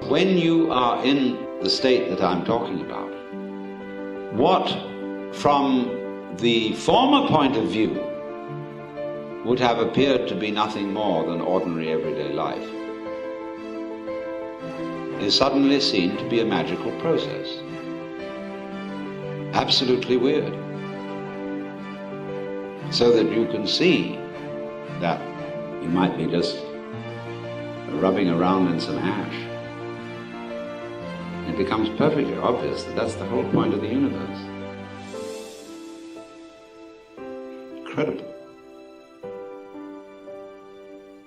When you are in the state that I'm talking about, what from the former point of view would have appeared to be nothing more than ordinary everyday life is suddenly seen to be a magical process. Absolutely weird. So that you can see that you might be just rubbing around in some ash. It becomes perfectly obvious that that's the whole point of the universe. Incredible.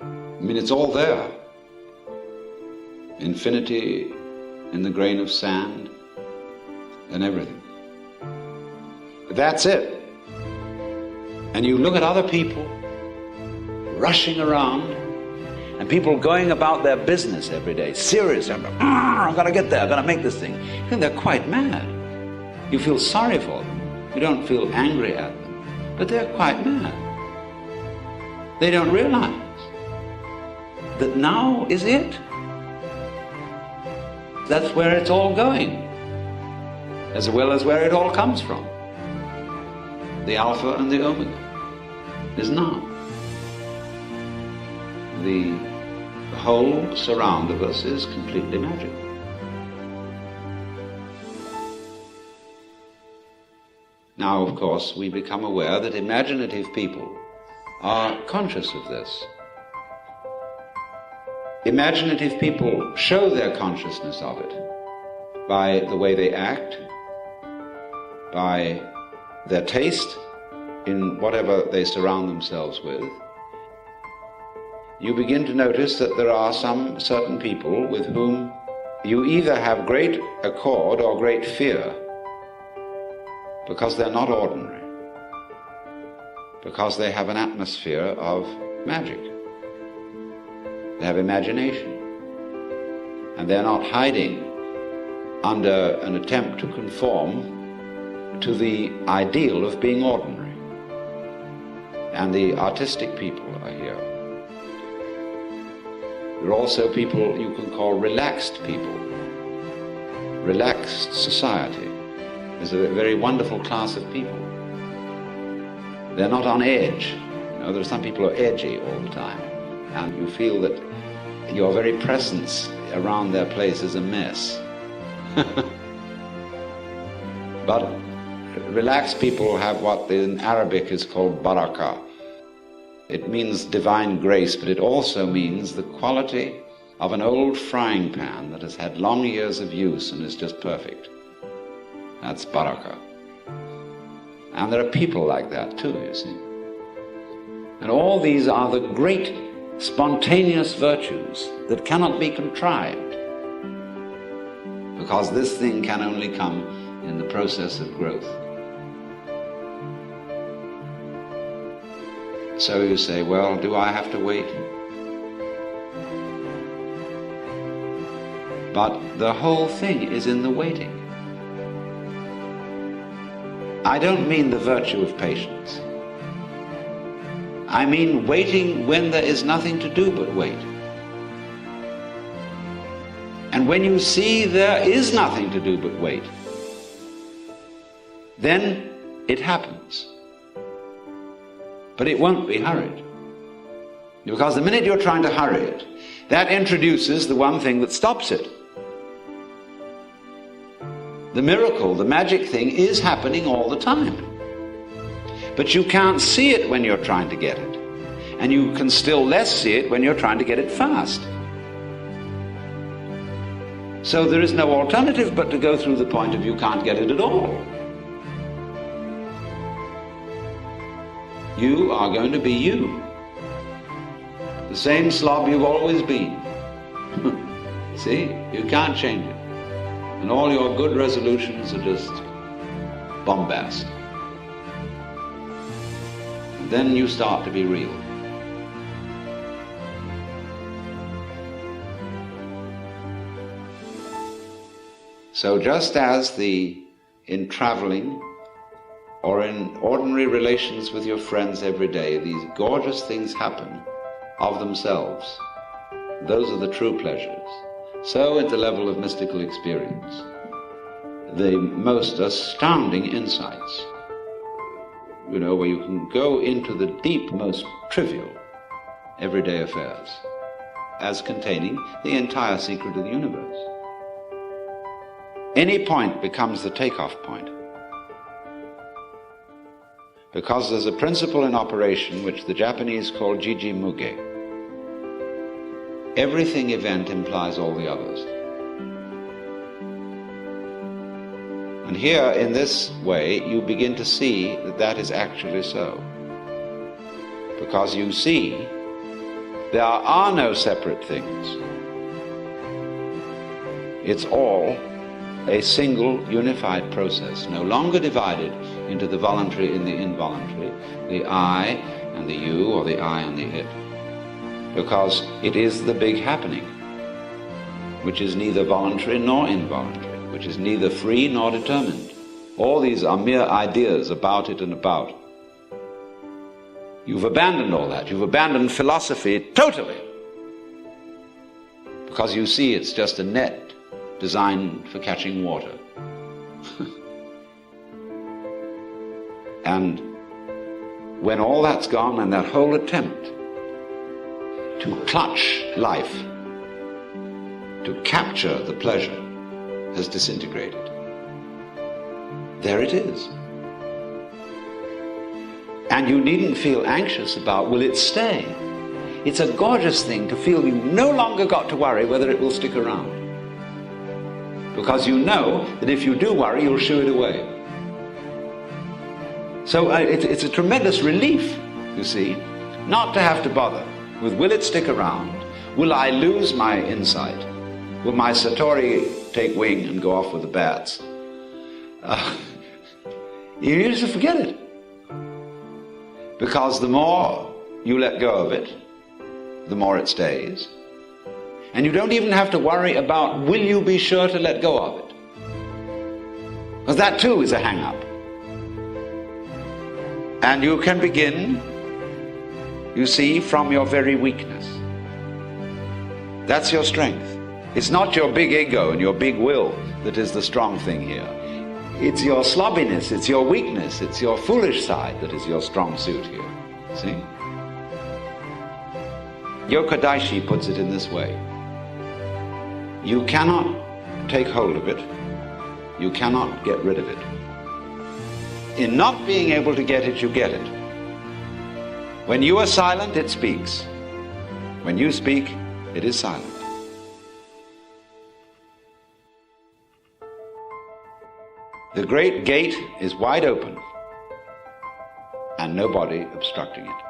I mean, it's all there. Infinity in the grain of sand and everything. That's it. And you look at other people rushing around and people going about their business every day, serious, I'm gonna get there, I'm gonna make this thing. And they're quite mad. You feel sorry for them. You don't feel angry at them, but they're quite mad. They don't realize that now is it. That's where it's all going, as well as where it all comes from. The Alpha and the Omega is now. The whole surround of us is completely magical. Now, of course, we become aware that imaginative people are conscious of this. Imaginative people show their consciousness of it by the way they act, by their taste in whatever they surround themselves with. You begin to notice that there are some certain people with whom you either have great accord or great fear, because they're not ordinary, because they have an atmosphere of magic. They have imagination, and they're not hiding under an attempt to conform to the ideal of being ordinary. And the artistic people are here. There are also people you can call relaxed people, relaxed society. There's a very wonderful class of people. They're not on edge. You know, there are some people who are edgy all the time, and you feel that your very presence around their place is a mess. But relaxed people have what in Arabic is called barakah. It means divine grace, but it also means the quality of an old frying pan that has had long years of use and is just perfect. That's barakah. And there are people like that too, you see. And all these are the great spontaneous virtues that cannot be contrived, because this thing can only come in the process of growth. So you say, well, do I have to wait? But the whole thing is in the waiting. I don't mean the virtue of patience. I mean waiting when there is nothing to do but wait. And when you see there is nothing to do but wait, then it happens. But it won't be hurried. Because the minute you're trying to hurry it, that introduces the one thing that stops it. The miracle, the magic thing is happening all the time. But you can't see it when you're trying to get it. And you can still less see it when you're trying to get it fast. So there is no alternative but to go through the point of you can't get it at all. You are going to be you. The same slob you've always been. See? You can't change it. And all your good resolutions are just bombast. And then you start to be real. So just as in traveling or in ordinary relations with your friends every day, these gorgeous things happen of themselves. Those are the true pleasures. So at the level of mystical experience, the most astounding insights, where you can go into the deep, most trivial, everyday affairs, as containing the entire secret of the universe. Any point becomes the takeoff point, because there's a principle in operation which the Japanese call jiji muge. Everything event implies all the others. And here, in this way, you begin to see that that is actually so. Because you see, there are no separate things. It's all a single unified process, no longer divided into the voluntary and the involuntary, the I and the you, or the I and the it. Because it is the big happening, which is neither voluntary nor involuntary, which is neither free nor determined. All these are mere ideas about it and about. You've abandoned all that. You've abandoned philosophy totally, because you see it's just a net designed for catching water. And when all that's gone, and that whole attempt to clutch life, to capture the pleasure, has disintegrated, there it is. And you needn't feel anxious about, will it stay? It's a gorgeous thing to feel you've no longer got to worry whether it will stick around. Because you know that if you do worry, you'll shoo it away. So it's a tremendous relief, you see, not to have to bother with, will it stick around? Will I lose my insight? Will my Satori take wing and go off with the bats? You just forget it. Because the more you let go of it, the more it stays. And you don't even have to worry about, will you be sure to let go of it? Because that too is a hang-up. And you can begin, you see, from your very weakness. That's your strength. It's not your big ego and your big will that is the strong thing here. It's your slobbiness, it's your weakness, it's your foolish side that is your strong suit here. See? Yoko Daishi puts it in this way. You cannot take hold of it. You cannot get rid of it. In not being able to get it, you get it. When you are silent, it speaks. When you speak, it is silent. The great gate is wide open, and nobody obstructing it.